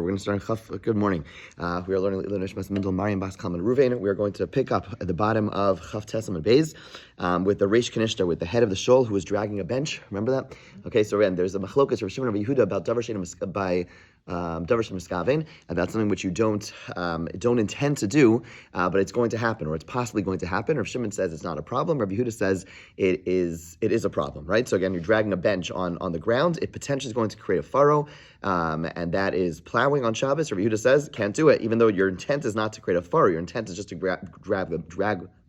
We're going to start in Chaf. Good morning. We are learning Nishmas Mendel Mariam Bas Kalman Ruvain. We are going to pick up at the bottom of Chaf Tesam and Beis with the Reish Kanishta, with the head of the shul who was dragging a bench. Remember that? Okay, so again, there's a machlokas of Shimon of Yehuda about Davar Shein by Davar Shein Miskaven, about something which you don't intend to do, but it's going to happen, or it's possibly going to happen. Rav Shimon says it's not a problem. Rav Yehuda says it is a problem, right? So again, you're dragging a bench on the ground. It potentially is going to create a furrow, and that is plowing on Shabbos. Rav Yehuda says can't do it, even though your intent is not to create a furrow. Your intent is just to drag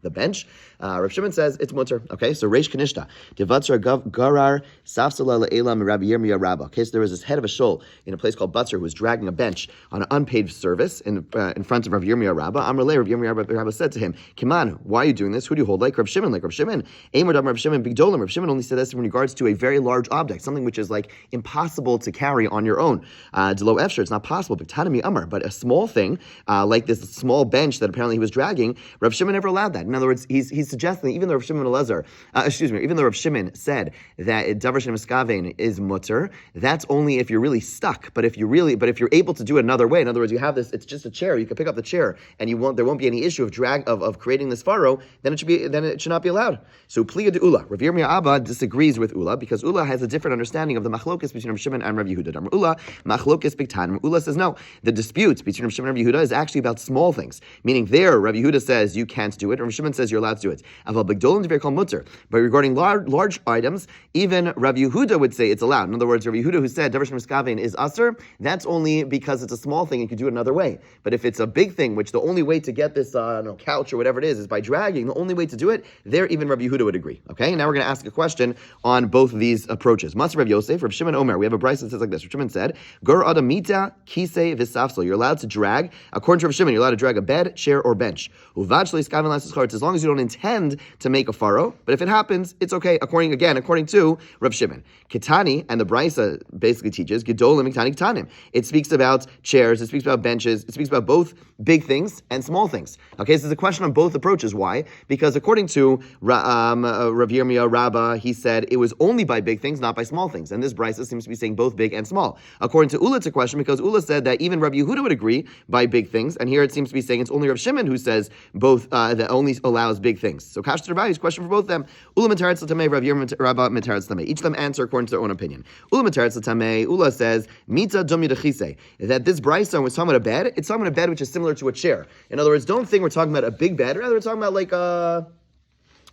the bench. Rav Shimon says it's mutter. Okay, so Reish Kanishta Devatzar Garar Safsala Elam Rabbi Yirmiyah Rabba. Okay, so there was this head of a shul in a place called Butzer who was dragging a bench on an unpaid service in front of Rabbi Yirmiyah Rabba. Amrle Rabbi Yirmiyah Rabba said to him, Kiman, why are you doing this? Who do you hold like Rav Shimon? Like Rav Shimon? Amr Dam Rav Shimon Big Dolam. Rav Shimon only said this in regards to a very large object, something which is like impossible to carry on your own. Delo Efshar, it's not possible. But a small thing like this small bench that apparently he was dragging, Rav Shimon never allowed that. In other words, he's suggesting even though Rav Shimon even though Rav Shimon said that Davar Shein Miskaven is mutter, that's only if you're really stuck. But if you're able to do it another way, in other words, you have this, it's just a chair. You can pick up the chair, and there won't be any issue of creating this furrow. Then it should not be allowed. So Pliga de Ula, Rav Yirmiyah Abba disagrees with Ula because Ula has a different understanding of the machlokas between Rav Shimon and Rav Yehuda. Ula machlokas bigtan. Ula says no. The dispute between Rav Shimon and Rav Yehuda is actually about small things. Meaning there, Rav Yehuda says you can't do it, and Rav Shimon says you're allowed to do it. But regarding large items, even Rav Yehuda would say it's allowed. In other words, Rav Yehuda who said Davar Shein Miskaven is aser, that's only because it's a small thing and you can do it another way. But if it's a big thing, which the only way to get this couch or whatever it is by dragging, the only way to do it, there even Rav Yehuda would agree. Okay, now we're going to ask a question on both of these approaches. Maser Rav Yosef, Rav Shimon Omer. We have a brayso that says like this. Rav Shimon said, Gur adamita kisei v'safsel. You're allowed to drag, according to Rav Shimon, you're allowed to drag a bed, chair, or bench. Uvad shlo yiskaven las yischar. It's as long as you don't intend to make a furrow, but if it happens, it's okay. According to Rav Shimon, Ketani and the brayso basically teaches Gedolim Ketani Ketanim. It speaks about chairs, it speaks about benches, it speaks about both big things and small things. Okay, so there's a question on both approaches. Why? Because according to Rav Yirmiyah Rabbah, he said it was only by big things, not by small things, and this brayso seems to be saying both big and small. According to Ula, it's a question because Ula said that even Rav Yehuda would agree by big things, and here it seems to be saying it's only Rav Shimon who says both that only allows big things. So Kash Terbayi's question for both of them. Ula Mataretz L'Tamei, Rav Yirmiyah Rabbah Mataretz L'Tamei. Each of them answer according to their own opinion. Ula Mataretz L'Tamei, Ula says Mita Dom Yedachise, that this brayso was talking about a bed. It's talking about a bed which is similar to a chair. In other words, don't think we're talking about a big bed. Rather, we're talking about like a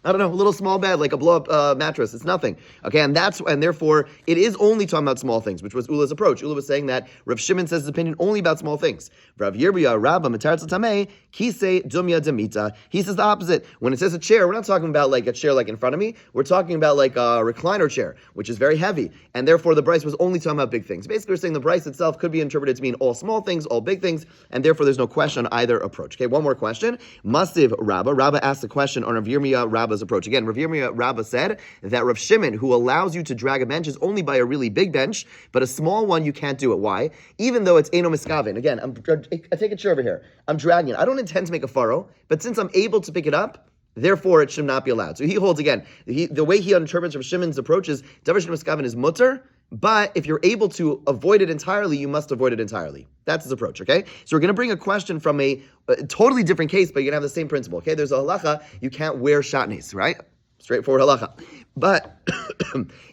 little small bed, like a blow-up mattress. It's nothing. Okay, and therefore, it is only talking about small things, which was Ula's approach. Ula was saying that Rav Shimon says his opinion only about small things. Rav Yirmiyah Rabbah Mataretz L'Tamei, Kisei Dumya Demita. He says the opposite. When it says a chair, we're not talking about like a chair like in front of me. We're talking about like a recliner chair, which is very heavy. And therefore, the brayso was only talking about big things. Basically, we're saying the brayso itself could be interpreted to mean all small things, all big things, and therefore there's no question on either approach. Okay, one more question. Masiv Rabbah. Rabbah asked a question on Rav Yirmiyah Rabbah's approach. Again, Rav Yirmiyah Rabbah said that Rav Shimon, who allows you to drag a bench, is only by a really big bench, but a small one you can't do it. Why? Even though it's Eino Miskaven. Again, I take a chair over here. I'm dragging it. I don't intend to make a furrow, but since I'm able to pick it up, therefore it should not be allowed. So he holds again. The way he interprets Rav Shimon's approach is Davar Shein Miskaven is mutter, but if you're able to avoid it entirely, you must avoid it entirely. That's his approach, okay? So we're going to bring a question from a totally different case, but you're going to have the same principle, okay? There's a halacha, you can't wear shatnez, right? Straightforward halacha. But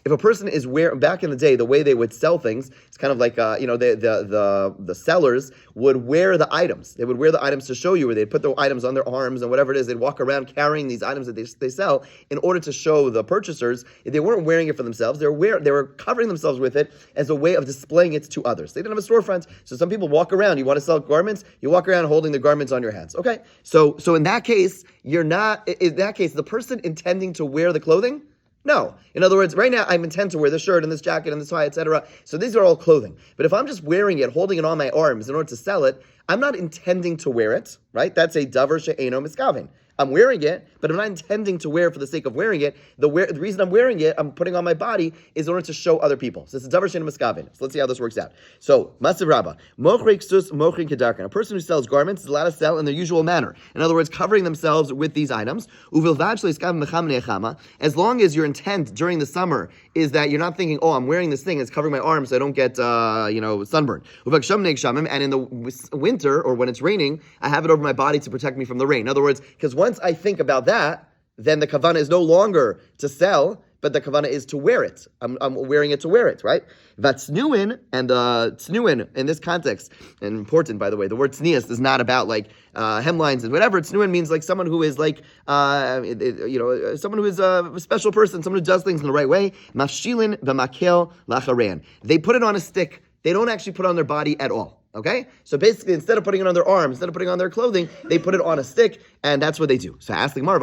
if a person is back in the day, the way they would sell things, it's kind of like the sellers would wear the items. They would wear the items to show you, where they'd put the items on their arms and whatever it is. They'd walk around carrying these items that they sell in order to show the purchasers. They weren't wearing it for themselves. They were covering themselves with it as a way of displaying it to others. They didn't have a storefront, so some people walk around. You want to sell garments, you walk around holding the garments on your hands. Okay, so in that case, the person intending to wear the clothing. No. In other words, right now I intend to wear this shirt and this jacket and this tie, etc. So these are all clothing. But if I'm just wearing it, holding it on my arms in order to sell it, I'm not intending to wear it, right? That's a davar she'eino miskaven. I'm wearing it, but I'm not intending to wear it for the sake of wearing it. The reason I'm wearing it, I'm putting on my body, is in order to show other people. So it's a davar she'eino miskaven. So let's see how this works out. So, Masiv Rabbah, mochri ksus mochri kedarkan. A person who sells garments is allowed to sell in their usual manner. In other words, covering themselves with these items. Uvilvad shlo yiskaven mecham ne'echama. As long as your intent during the summer is that you're not thinking, oh, I'm wearing this thing, it's covering my arms so I don't get, sunburn. And in the winter, or when it's raining, I have it over my body to protect me from the rain. In other words, because once I think about that, then the kavana is no longer to sell, but the kavana is to wear it. I'm wearing it to wear it, right? Vatsnuin, and tsnuin in this context, and important by the way, the word tznius is not about like hemlines and whatever. Tsnuin means like someone who is like, someone who is a special person, someone who does things in the right way. Mafshilin v'makel lacharan. They put it on a stick. They don't actually put it on their body at all. Okay? So basically, instead of putting it on their arms, instead of putting it on their clothing, they put it on a stick, and that's what they do. So ask the Gemara,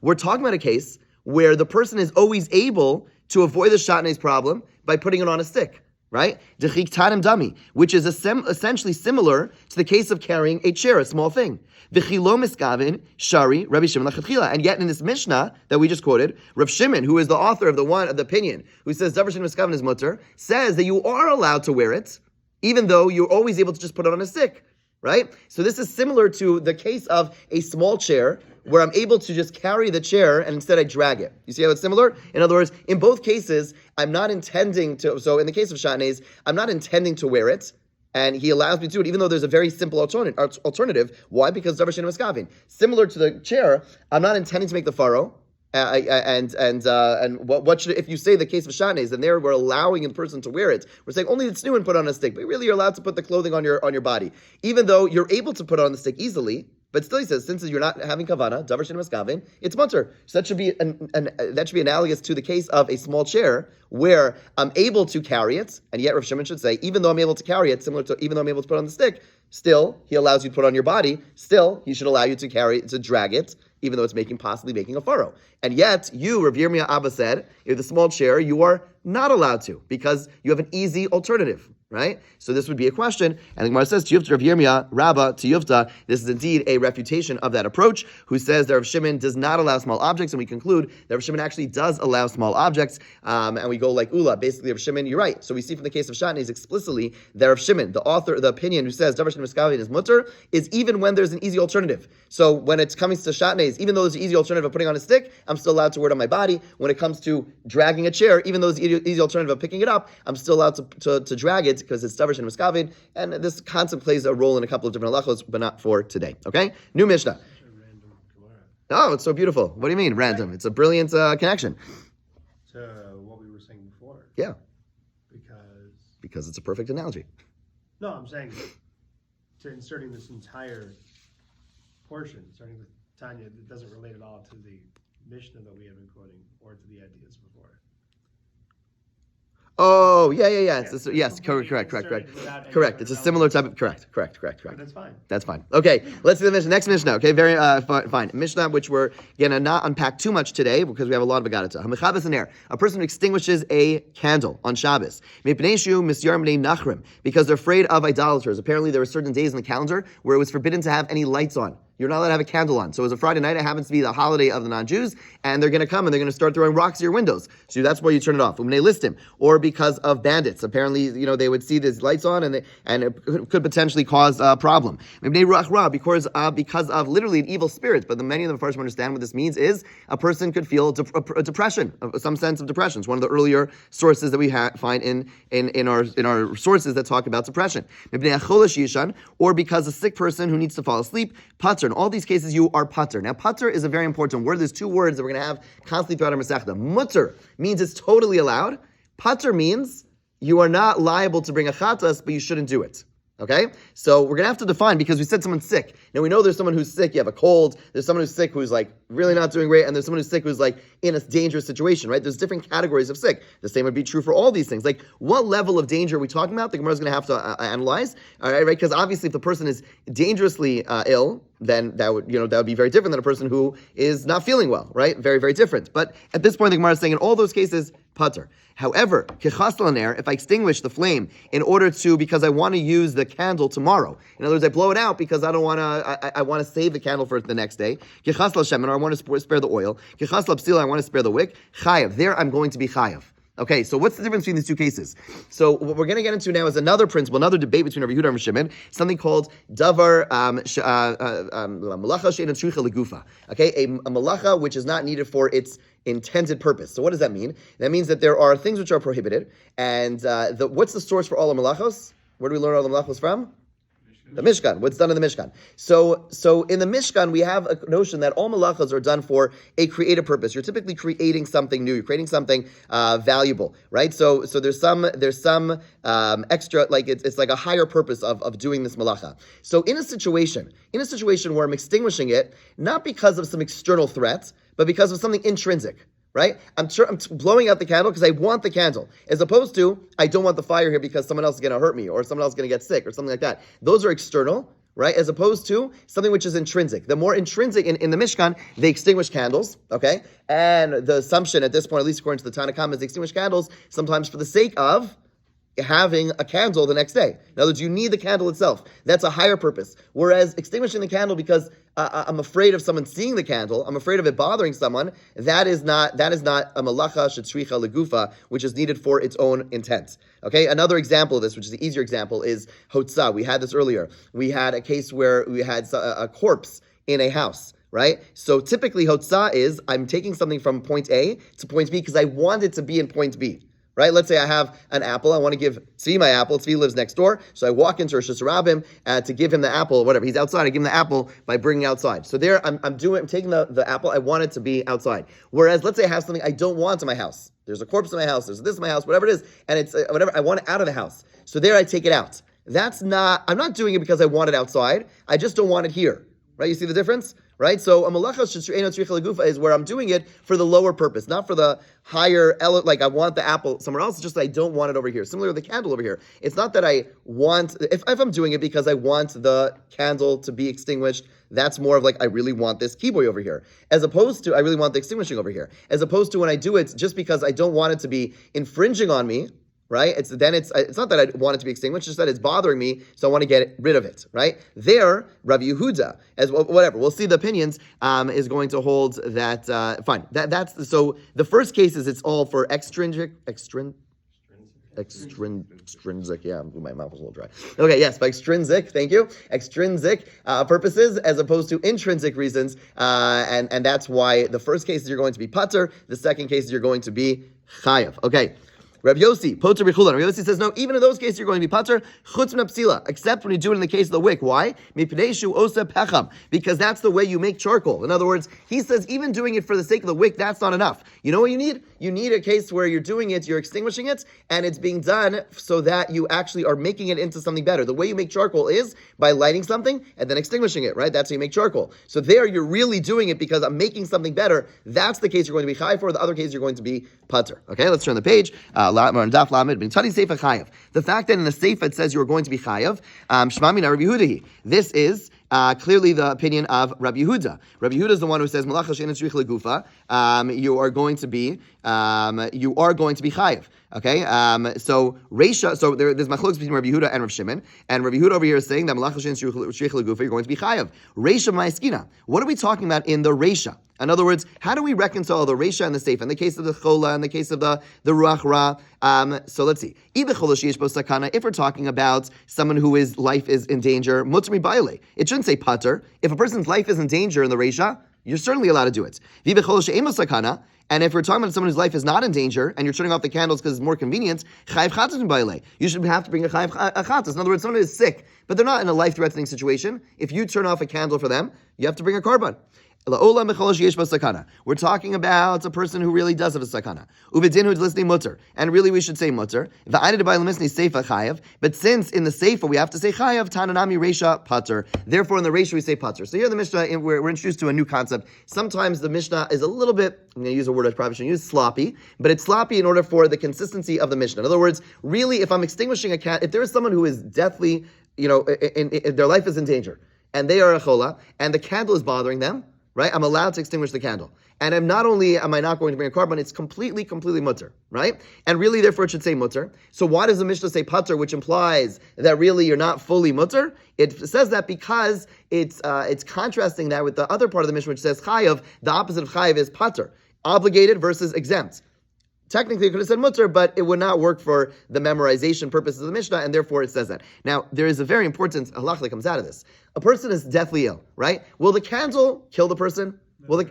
we're talking about a case where the person is always able to avoid the shatnez problem by putting it on a stick, right? Which is essentially similar to the case of carrying a chair, a small thing. And yet in this Mishnah that we just quoted, Rav Shimon, who is the author of the opinion, who says Davar Shein Miskaven is mutter, says that you are allowed to wear it, even though you're always able to just put it on a stick, right? So this is similar to the case of a small chair, where I'm able to just carry the chair and instead I drag it. You see how it's similar? In other words, in both cases, I'm not intending to, so in the case of shatnez, I'm not intending to wear it, and he allows me to do it, even though there's a very simple alternative. Why? Because Davar Shein Miskaven. Similar to the chair, I'm not intending to make the furrow. And what should, if you say the case of shatnez, then there we're allowing the person to wear it. We're saying only it's new and put on a stick, but really you're allowed to put the clothing on your body, even though you're able to put it on the stick easily. But still, he says, since you're not having kavana, Davar Shein Miskaven, it's mutter. So that should be that should be analogous to the case of a small chair where I'm able to carry it, and yet Rav Shimon should say, even though I'm able to carry it, similar to even though I'm able to put it on the stick, still he allows you to put it on your body. Still, he should allow you to drag it, even though it's possibly making a furrow. And yet, you, Rav Yirmiyah Abba said, if the small chair, you are not allowed to, because you have an easy alternative, right? So this would be a question, and the Gemara says, Tiyufta Rav Yirmiyah, Rabba, Tiyufta, this is indeed a refutation of that approach, who says that Rav Shimon does not allow small objects, and we conclude that Rav Shimon actually does allow small objects, and we go like Ula, basically Rav Shimon, you're right. So we see from the case of shatnez explicitly that Rav Shimon, the author of the opinion who says Davar Shein Miskaven is mutter, is even when there's an easy alternative. So when it's coming to shatnez, even though there's an easy alternative of putting on a stick, I'm still allowed to wear it on my body. When it comes to dragging a chair, even though there's an easy alternative of picking it up, I'm still allowed to drag it because it's Davar Shein Miskaven, and this concept plays a role in a couple of different halachos, but not for today. Okay? New Mishnah. Oh, it's so beautiful. What do you mean, random? It's a brilliant connection. To what we were saying before. Yeah. Because it's a perfect analogy. No, I'm saying to inserting this entire portion, starting with Tanya, it doesn't relate at all to the Mishnah that we have been quoting or to the ideas before. Oh, yeah. Yes, correct. It's a similar type of, correct. But that's fine. That's fine. Okay, let's do the Mishnah. Next Mishnah, okay, very fine. Mishnah, which we're going to not unpack too much today because we have a lot of Agadata. Hamechabes in air. A person who extinguishes a candle on Shabbos. Mipneishu misyar b'nei nachrim. Because they're afraid of idolaters. Apparently there were certain days in the calendar where it was forbidden to have any lights on. You're not allowed to have a candle on. So it was a Friday night. It happens to be the holiday of the non-Jews, and they're going to come and they're going to start throwing rocks at your windows. So that's why you turn it off. When they list him, or because of bandits. Apparently, they would see these lights on, and it could potentially cause a problem. Because of literally an evil spirit. But many of the first understand what this means is a person could feel a depression, some sense of depression. It's one of the earlier sources that we find in our sources that talk about depression. Or because a sick person who needs to fall asleep, pater. In all these cases, you are pater. Now, pater is a very important word. There's two words that we're going to have constantly throughout our Masechta. Mutter means it's totally allowed. Pater means you are not liable to bring a chatas, but you shouldn't do it. Okay? So we're going to have to define, because we said someone's sick. Now we know there's someone who's sick, you have a cold, there's someone who's sick who's like really not doing great, and there's someone who's sick who's like in a dangerous situation, right? There's different categories of sick. The same would be true for all these things. Like, what level of danger are we talking about? The Gemara is going to have to analyze, all right? Because obviously if the person is dangerously ill, then that would be very different than a person who is not feeling well, right? Very, very different. But at this point, the Gemara is saying in all those cases, pater. However, if I extinguish the flame because I want to use the candle tomorrow. In other words, I blow it out because I don't want to. I want to save the candle for the next day. Or I want to spare the oil. I want to spare the wick. Chayav. There, I'm going to be chayav. Okay, so what's the difference between these two cases? So what we're going to get into now is another principle, another debate between Rabbi Yehuda and Rabbi Shimon, something called davar malacha she'eina tzricha legufa. Okay, a malacha which is not needed for its intended purpose. So what does that mean? That means that there are things which are prohibited, and what's the source for all the malachos? Where do we learn all the malachos from? The Mishkan. What's done in the Mishkan? So in the Mishkan, we have a notion that all malachas are done for a creative purpose. You're typically creating something new. You're creating something valuable, right? So there's some extra, like it's like a higher purpose of doing this malacha. So in a situation where I'm extinguishing it, not because of some external threat, but because of something intrinsic. Right? I'm blowing out the candle because I want the candle, as opposed to I don't want the fire here because someone else is going to hurt me or someone else is going to get sick or something like that. Those are external, right? As opposed to something which is intrinsic. The more intrinsic in the Mishkan, they extinguish candles, okay? And the assumption at this point, at least according to the Tanna Kama, is they extinguish candles sometimes for the sake of having a candle the next day. In other words, you need the candle itself. That's a higher purpose. Whereas extinguishing the candle because I'm afraid of someone seeing the candle, I'm afraid of it bothering someone, that is not a malacha shetzricha legufa, which is needed for its own intent. Okay, another example of this, which is the easier example, is hotzah. We had this earlier. We had a case where we had a corpse in a house. Right? So typically hotzah is I'm taking something from point A to point B because I want it to be in point B. Right? Let's say I have an apple. I want to give Tzvi my apple. Tzvi lives next door. So I walk into Rosh Hashanah to give him the apple or whatever. He's outside. I give him the apple by bringing outside. So there I'm taking the apple. I want it to be outside. Whereas let's say I have something I don't want in my house. There's a corpse in my house. There's this in my house, whatever it is. And it's whatever. I want it out of the house. So there I take it out. I'm not doing it because I want it outside. I just don't want it here. Right? You see the difference? Right? So a malacha she'eina tzricha legufa is where I'm doing it for the lower purpose, not for the higher, like I want the apple somewhere else, it's just that I don't want it over here. Similar with the candle over here. It's not that I want, if I'm doing it because I want the candle to be extinguished, that's more of like, I really want this keyboy over here. As opposed to, I really want the extinguishing over here. As opposed to when I do it just because I don't want it to be infringing on me, right? It's not that I want it to be extinguished, it's just that it's bothering me, so I want to get rid of it, right? There, Rabbi Yehuda, as well, whatever, we'll see the opinions, is going to hold that, fine. So the first case is it's all for extrinsic, yeah, my mouth was a little dry. Okay, yes, by extrinsic, thank you, extrinsic purposes as opposed to intrinsic reasons, and that's why the first case is you're going to be pater, the second case is you're going to be chayav. Okay. Rabbi Yossi, poter b'chulan. Rabbi Yossi says, no, even in those cases you're going to be pater, chutz min psila, except when you do it in the case of the wick. Why? Mipnei shu osa pecham, because that's the way you make charcoal. In other words, he says, even doing it for the sake of the wick, that's not enough. You know what you need? You need a case where you're doing it, you're extinguishing it, and it's being done so that you actually are making it into something better. The way you make charcoal is by lighting something and then extinguishing it, right? That's how you make charcoal. So there, you're really doing it because I'm making something better. That's the case you're going to be chayav for. The other case, you're going to be pater. Okay, let's turn the page. The fact that in the Seifa it says you are going to be chayav, Shema mina Rabbi Yehuda. This is clearly the opinion of Rabbi Yehuda. Rabbi Yehuda is the one who says malacha she'eina tzricha legufa. You are going to be chayav. Okay, so Reisha, so there's machlokes between Rabbi Yehuda and Rabbi Shimon, and Rabbi Yehuda over here is saying that malacha she'eina tzricha legufa, you're going to be chayav. Reisha ma'eskina. What are we talking about in the Reisha? In other words, how do we reconcile the Reisha and the Seifa? In the case of the Chola, in the case of the Ruach Ra. So let's see. If we're talking about someone whose life is in danger, mutar mibayale. It shouldn't say pater. If a person's life is in danger in the Reisha, you're certainly allowed to do it. And if we're talking about someone whose life is not in danger, and you're turning off the candles because it's more convenient, you should have to bring a chatas. In other words, someone is sick, but they're not in a life-threatening situation. If you turn off a candle for them, you have to bring a carbon. We're talking about a person who really does have a sakana. Ubedinu is listening mutter, and really we should say mutter. But since in the seifa we have to say chayav, tananami reisha pater. Therefore, in the reisha we say pater. So here in the Mishnah we're introduced to a new concept. Sometimes the Mishnah is a little bit, I'm going to use a word I probably shouldn't use, sloppy, but it's sloppy in order for the consistency of the Mishnah. In other words, really, if I'm extinguishing a cat, if there is someone who is deathly, in their life is in danger, and they are a chola, and the candle is bothering them, right? I'm allowed to extinguish the candle. And am I not going to bring a carbon, it's completely mutter, right? And really, therefore, it should say mutter. So why does the Mishnah say pater, which implies that really you're not fully mutter? It says that because it's contrasting that with the other part of the Mishnah, which says chayav. The opposite of chayav is pater, obligated versus exempt. technically it could have said mutter, but it would not work for the memorization purposes of the Mishnah, and therefore it says that. Now, there is a very important halach that comes out of this. A person is deathly ill, right? Will the candle kill the person?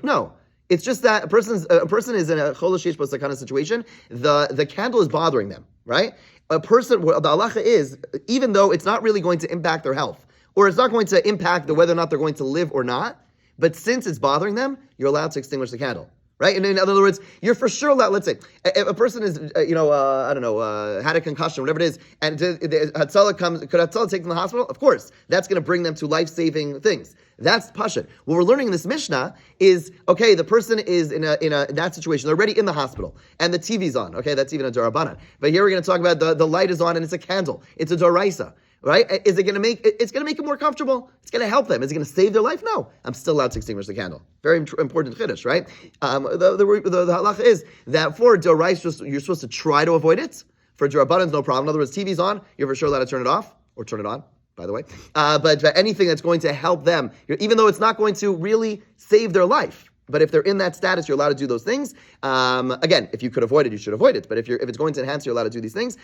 No. It's just that a person is in a chol shesh b'os kind of situation. The candle is bothering them, right? A person, the halacha is, even though it's not really going to impact their health, or it's not going to impact whether or not they're going to live or not, but since it's bothering them, you're allowed to extinguish the candle. Right? And in other words, you're for sure allowed, let's say, if a person is, had a concussion, whatever it is, and Hatzalah comes, could Hatzalah take them to the hospital? Of course. That's going to bring them to life-saving things. That's Pashut. What we're learning in this Mishnah is, okay, the person is in that situation. They're already in the hospital, and the TV's on. Okay, that's even a Darabanan. But here we're going to talk about the light is on, and it's a candle. It's a Doraisa. Right? Is it going to make it's going to make it more comfortable? It's going to help them. Is it going to save their life? No. I'm still allowed to extinguish the candle. Very important chiddush, right? The halacha is that for Dorais, you're supposed to try to avoid it. For Darabanan, no problem. In other words, TV's on, you're for sure allowed to turn it off or turn it on, by the way. But anything that's going to help them, even though it's not going to really save their life. But if they're in that status, you're allowed to do those things. Again, if you could avoid it, you should avoid it. But if it's going to enhance, you're allowed to do these things.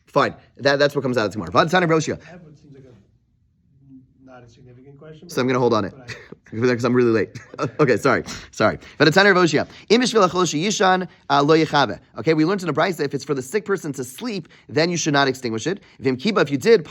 Fine. That's what comes out of tomorrow. I have what seems like not a significant question. So I'm going to hold on it because I'm really late. Okay, sorry. But it's Okay, we learned in the Brisa, if it's for the sick person to sleep, then you should not extinguish it. If you did,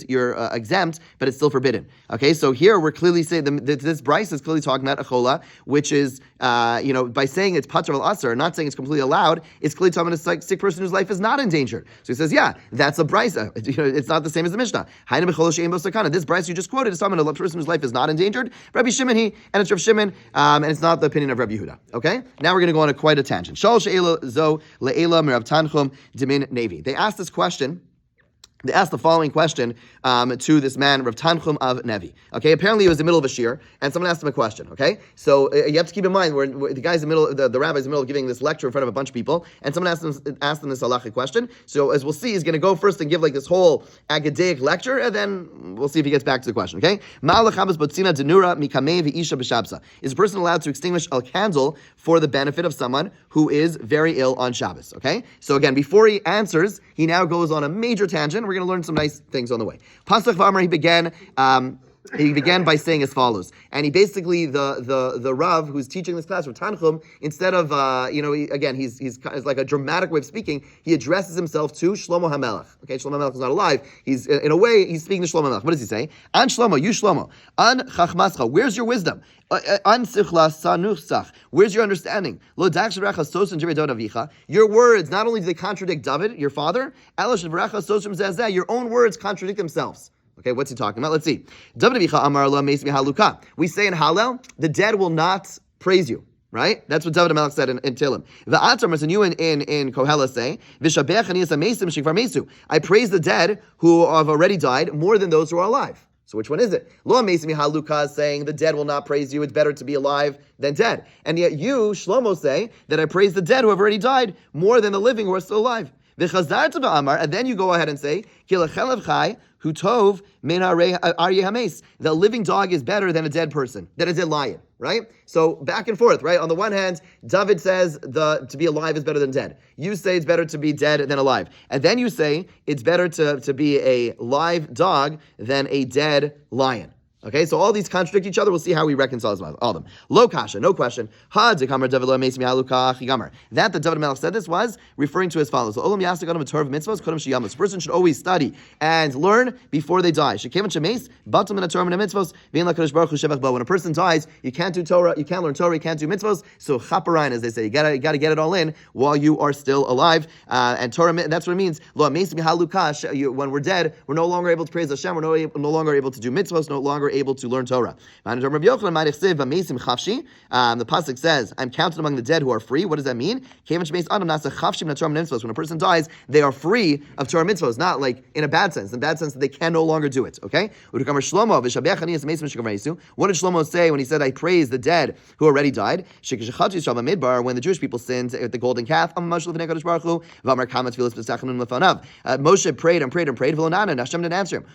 you're exempt, but it's still forbidden. Okay, so here we're clearly saying this Brisa is clearly talking about achola, which is by saying it's patur al-asr, not saying it's completely allowed, it's clearly talking about a sick person whose life is not endangered. So he says, yeah, that's a Brisa. It's not the same as the Mishnah. This Brisa you just quoted is talking about a person whose life is not endangered. Rabbi Shimon and it's Rav Shimon, and it's not the opinion of Rabbi Yehuda. Okay? Now we're going to go on quite a tangent. They asked this question. They asked the following question to this man, Rav Tanchum of Nevi. Okay, apparently it was the middle of a shir, and someone asked him a question. Okay, so you have to keep in mind where the guy's in the middle, the rabbi's in the middle of giving this lecture in front of a bunch of people, and someone asked him this halachic question. So as we'll see, he's going to go first and give like this whole agadaic lecture, and then we'll see if he gets back to the question. Okay, is a person allowed to extinguish a candle for the benefit of someone who is very ill on Shabbos? Okay, so again, before he answers, he now goes on a major tangent. We're going to learn some nice things on the way. Pasach V'amar, he began by saying as follows, and he basically the Rav who's teaching this class, Rav Tanchum, instead of he's like a dramatic way of speaking, he addresses himself to Shlomo HaMelech. Okay, Shlomo HaMelech is not alive. He's in a way he's speaking to Shlomo HaMelech. What does he say? An Shlomo, you Shlomo, an Chachmascha, where's your wisdom? An Sichla Sanuchsach, where's your understanding? Lo Daksharecha Sosan Jivedon Avicha. Your words not only do they contradict David, your father, Elosh V'Recha Sosan Zezeh, your own words contradict themselves. Okay, what's he talking about? Let's see. David Avicha Amar Lo Meis Mihaluka. We say in Hallel, the dead will not praise you. Right? That's what David HaMelech said in Tehillim. And you in Kohelah say, I praise the dead who have already died more than those who are alive. So which one is it? Lo Meisi Mihaluka is saying the dead will not praise you. It's better to be alive than dead. And yet you, Shlomo, say that I praise the dead who have already died more than the living who are still alive. And then you go ahead and say, the living dog is better than a dead person, than a dead lion, right? So back and forth, right? On the one hand, David says to be alive is better than dead. You say it's better to be dead than alive. And then you say it's better to be a live dog than a dead lion. Okay, so all these contradict each other. We'll see how we reconcile all of them. Lo kasha, no question. That the David HaMelech said this was referring to as follows. A person should always study and learn before they die. When a person dies, you can't do Torah, you can't learn Torah, you can't do mitzvos. So chaparayin, as they say, you gotta get it all in while you are still alive. And Torah, that's what it means. When we're dead, we're no longer able to praise Hashem. We're no longer able to do mitzvos. No longer able to learn Torah. The pasuk says, "I'm counted among the dead who are free." What does that mean? When a person dies, they are free of Torah mitzvos, not like in a bad sense. In a bad sense that they can no longer do it. Okay. What did Shlomo say when he said, "I praise the dead who already died"? When the Jewish people sinned at the golden calf, Moshe prayed and prayed and prayed. Hashem didn't answer him.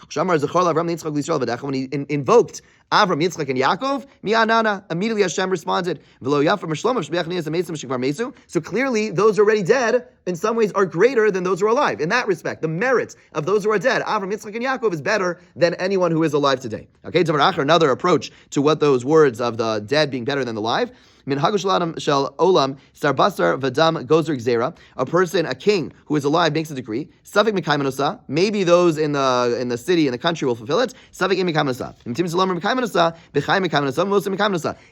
When he invoked Avram, Yitzchak, and Yaakov, mi'anana. Immediately Hashem responded, V'lo Yafam Shlomo Shebech Nias Amesim Shekvar Mesu. So clearly, those already dead, in some ways, are greater than those who are alive. In that respect, the merits of those who are dead, Avram, Yitzchak, and Yaakov, is better than anyone who is alive today. Okay, Davar Acher, another approach to what those words of the dead being better than the alive. Minhagu shel olam starbasar v'dam gozer gzera. A person, a king who is alive, makes a decree. Savik mikaymanusa. Maybe those in the city, in the country, will fulfill it. Savik mikaymanusa.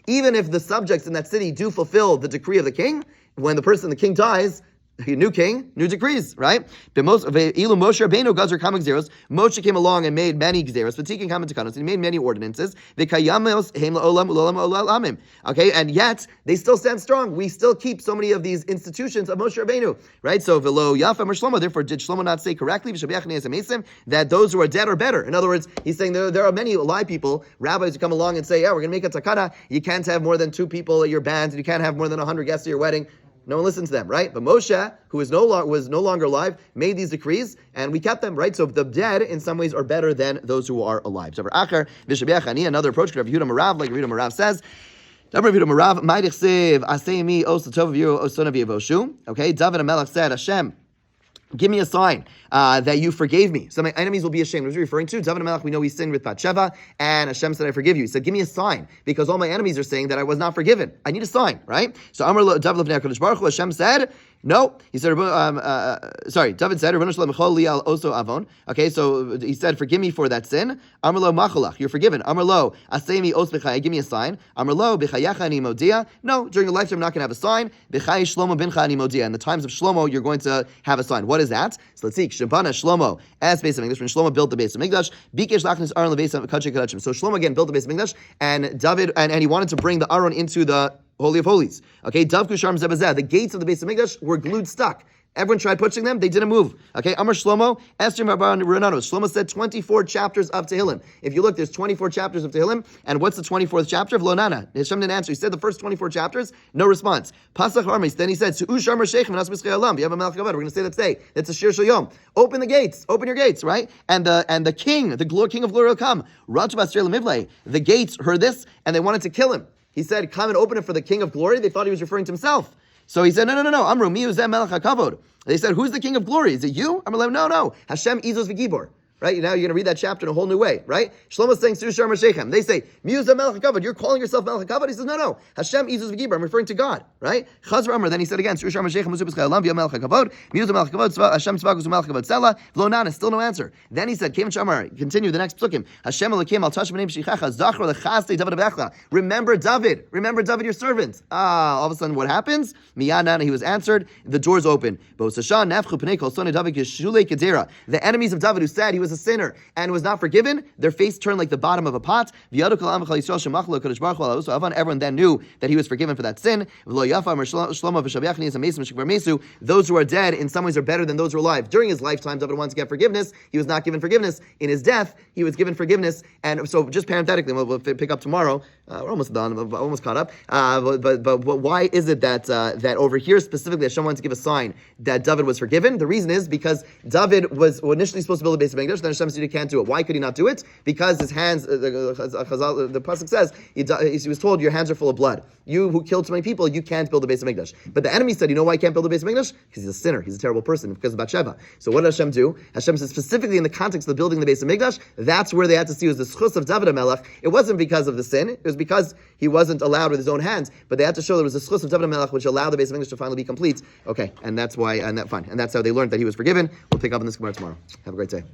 Even if the subjects in that city do fulfill the decree of the king, when the king dies, new king, new decrees, right? Moshe came along and made many gzeros, and he made many ordinances. Okay, and yet they still stand strong. We still keep so many of these institutions of Moshe Rabbeinu, right? So v'lo Yafam or Shlomo. Therefore, did Shlomo not say correctly that those who are dead are better? In other words, he's saying there are many alive people, rabbis who come along and say, yeah, we're going to make a takana. You can't have more than 2 people at your band, and you can't have more than 100 guests at your wedding. No one listens to them, right? But Moshe, who was no longer alive, made these decrees, and we kept them, right? So the dead, in some ways, are better than those who are alive. So for Acher, another approach, Rav Yehuda Marav, like Rav Yehuda Marav says, okay, David HaMelech said, Hashem, give me a sign that you forgave me, so my enemies will be ashamed. What was he referring to? David HaMelech, we know he sinned with Bathsheba, and Hashem said, I forgive you. He said, give me a sign, because all my enemies are saying that I was not forgiven. I need a sign, right? So David Baruch Hu, Hashem said, no. He said, David said, okay, so he said, forgive me for that sin. Amrlo macholach, you're forgiven. Amrlo, asemi os b'chai, give me a sign. Amrlo, b'chayacha ani modia. No, during your lifetime, I'm not going to have a sign. B'chai Shlomo bincha ani modia. In the times of Shlomo, you're going to have a sign. What is that? So let's see. Shabana Shlomo, as Beis HaMikdash, when Shlomo built the Beis HaMikdash, bikesh lachnis Aron lebeis HaKadosh HaKadoshim. So Shlomo again built the Beis HaMikdash, and David, and he wanted to bring the Aron into the Holy of Holies. Okay, Davku Sharm Zebazeh. The gates of the Beis HaMikdash were glued stuck. Everyone tried pushing them, they didn't move. Okay, Amar Shlomo, Esther Marban Renano. Shlomo said 24 chapters of Tehillim. If you look, there's 24 chapters of Tehillim, and what's the 24th chapter of Lonana? Hashem didn't answer. He said the first 24 chapters, no response. Pasach Harmis, then he said, Su'ushar Meshechem and Asbis Chayalam. You have a Melech Kavod. We're going to say that today. That's a Shir Shal Yom. Open the gates, open your gates, right? And the king, King of glory will come. The gates heard this, and they wanted to kill him. He said, come and open it for the King of Glory. They thought he was referring to himself. So he said, no. Amru, mi uzeh melech hakavod. They said, who's the King of Glory? Is it you? Amru, no. Hashem izos v'gibor. Right? Now you're going to read that chapter in a whole new way, right? Shlomo's saying, Sushar Meshechem. They say, mi uzeh melech hakavod. You're calling yourself melech hakavod? He says, no. Hashem izos v'gibor. I'm referring to God, right? Chazar Amr. Then he said again, Sushar Meshechem uzeh b'schaylam v'yam melech hakavod. Mi uzeh melech hakavod. Hashem tzvakos melech hakavod sela. V'lo nana. Still no answer. Then he said, Kem Shamar. Continue the next psukim. Hashem Elokim al tash b'neim shichacha zachor lechaste David avechla. Remember David, your servant. All of a sudden, what happens? Miyad he was answered. The doors open. The enemies of David who said he was a sinner and was not forgiven, their face turned like the bottom of a pot. Everyone then knew that he was forgiven for that sin. Those who are dead in some ways are better than those who are alive. During his lifetime, David wanted to get forgiveness. He was not given forgiveness. In his death, he was given forgiveness. And so just parenthetically, we'll pick up tomorrow. We're almost done, almost caught up. But why is it that over here specifically Hashem wanted to give a sign that David was forgiven? The reason is because David was initially supposed to build a base of English, then Hashem said he can't do it. Why could he not do it? Because his hands, the pasuk says, he was told, your hands are full of blood. You who killed so many people, you can't build a base of English. But the enemy said, you know why he can't build a base of English? Because he's a sinner. He's a terrible person because of Bathsheba. So what did Hashem do? Hashem said specifically in the context of the building the base of Mikdash, that's where they had to see was the schus of David HaMelech. It wasn't because of the sin. It was because he wasn't allowed with his own hands. But they had to show there was a schus of David HaMelech which allowed the base of English to finally be complete. Okay, and that's why, and that's how they learned that he was forgiven. We'll pick up on this tomorrow. Have a great day.